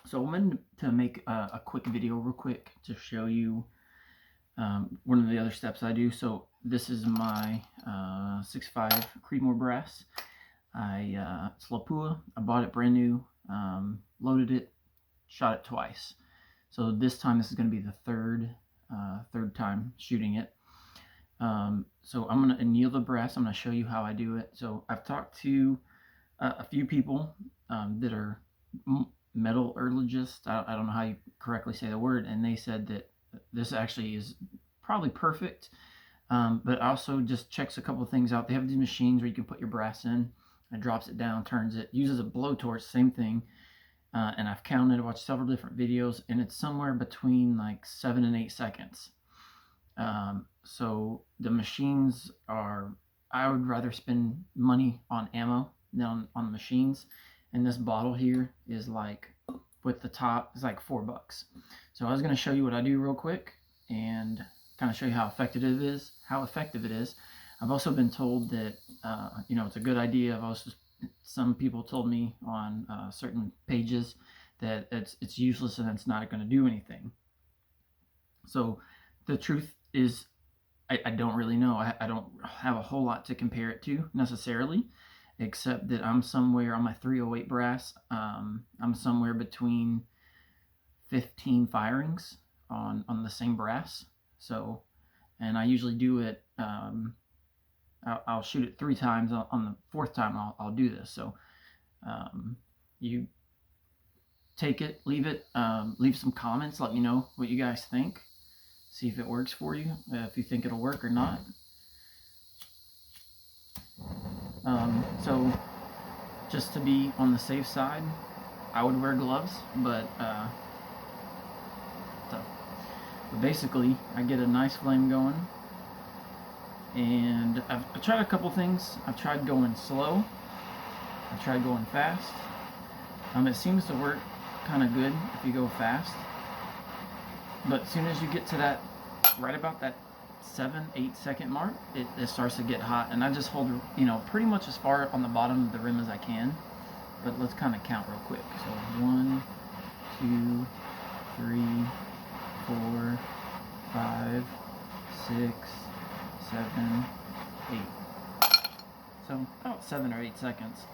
So I wanted to make a quick video real quick to show you one of the other steps I do. So this is my 6.5 Creedmoor brass. It's Lapua. I bought it brand new, loaded it, shot it twice. So this is going to be the third time shooting it. So I'm going to anneal the brass. I'm going to show you how I do it. So I've talked to a few people that are metallurgists. I don't know how you correctly say the word, and they said that this actually is probably perfect, but also just checks a couple things out. They have these machines where you can put your brass in, it drops it down, turns it, uses a blowtorch, same thing. And I've counted, watched several different videos, and it's somewhere between like 7 and 8 seconds. So the machines are, I would rather spend money on ammo than on the machines. And this bottle here is like, with the top, is like $4. So I was going to show you what I do real quick and kind of show you how effective it is. I've also been told that it's a good idea. Some people told me on certain pages that it's useless and it's not going to do anything. So the truth is, I don't really know. I don't have a whole lot to compare it to necessarily, except that I'm somewhere on my 308 brass. I'm somewhere between 15 firings on the same brass. So, and I usually do it. I'll shoot it 3 times. On the 4th time, I'll do this. So, you take it, leave it, leave some comments. Let me know what you guys think. See if it works for you, if you think it'll work or not. So just to be on the safe side, I would wear gloves, but basically I get a nice flame going, and I've tried a couple things. I've tried going slow, I've tried going fast. It seems to work kind of good if you go fast, but as soon as you get to that, right about that 7-8 second mark, it starts to get hot, and I just hold pretty much as far on the bottom of the rim as I can. But let's kind of count real quick. So 1, 2, 3, 4, 5, 6, 7, 8. So about 7 or 8 seconds.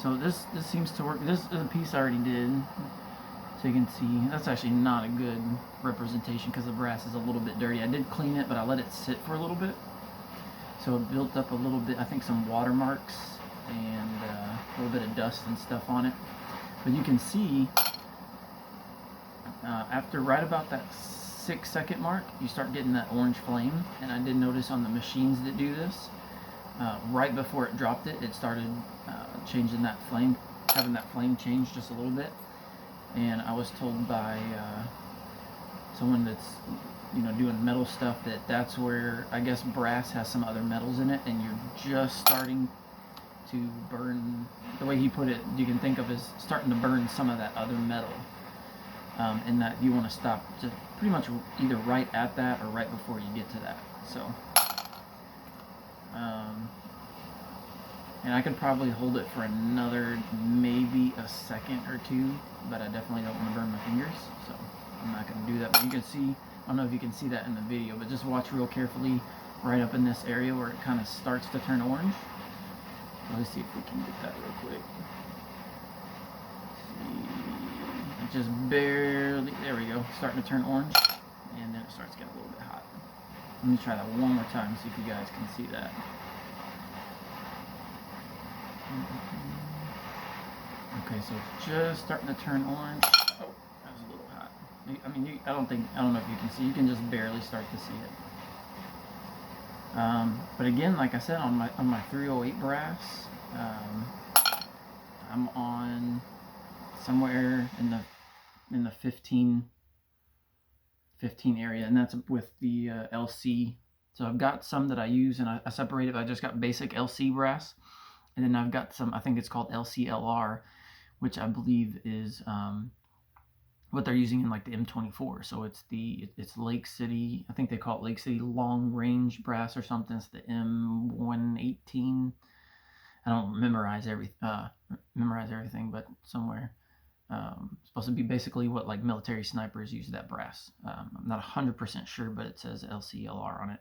So this seems to work. This is a piece I already did. So you can see, that's actually not a good representation because the brass is a little bit dirty. I did clean it, but I let it sit for a little bit. So it built up a little bit, I think some watermarks and a little bit of dust and stuff on it. But you can see, after right about that 6 second mark, you start getting that orange flame. And I did notice on the machines that do this, right before it dropped it, it started changing that flame, having that flame change just a little bit. And I was told by someone that's doing metal stuff that's where, I guess, brass has some other metals in it, and you're just starting to burn. The way he put it, you can think of as starting to burn some of that other metal, and that you want to stop just pretty much either right at that or right before you get to that. So and I could probably hold it for another maybe a second or two, but I definitely don't want to burn my fingers, so I'm not going to do that. But you can see, I don't know if you can see that in the video, but just watch real carefully right up in this area where it kind of starts to turn orange. So let's see if we can get that real quick. See, it just barely, there we go, starting to turn orange, and then it starts getting a little bit hot. Let me try that one more time, see if you guys can see that. Okay, so it's just starting to turn orange. Oh, that was a little hot. I don't know if you can see. You can just barely start to see it. But again, like I said, on my 308 brass, I'm on somewhere in the 15 area, and that's with the LC. So I've got some that I use, and I separate it. I just got basic LC brass. And then I've got some, I think it's called LCLR, which I believe is what they're using in like the M24. So it's Lake City, I think they call it Lake City Long Range Brass or something. It's the M118. I don't memorize everything, but somewhere. Supposed to be basically what like military snipers use that brass. I'm not 100% sure, but it says LCLR on it.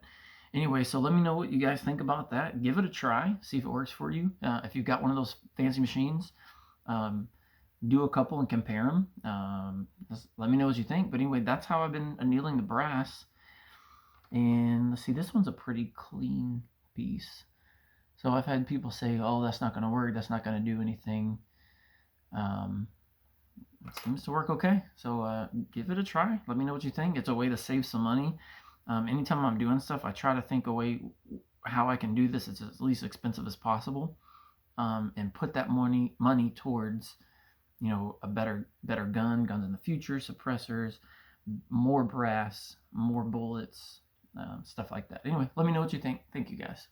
Anyway, so let me know what you guys think about that. Give it a try, see if it works for you. If you've got one of those fancy machines, um, do a couple and compare them. Just let me know what you think. But anyway, that's how I've been annealing the brass. And let's see, this one's a pretty clean piece. So I've had people say, "Oh, that's not going to work. That's not going to do anything." Um, it seems to work okay. So give it a try. Let me know what you think. It's a way to save some money. Anytime I'm doing stuff, I try to think a way how I can do this as least expensive as possible, and put that money towards a better guns in the future, suppressors, more brass, more bullets, stuff like that. Anyway, let me know what you think. Thank you guys.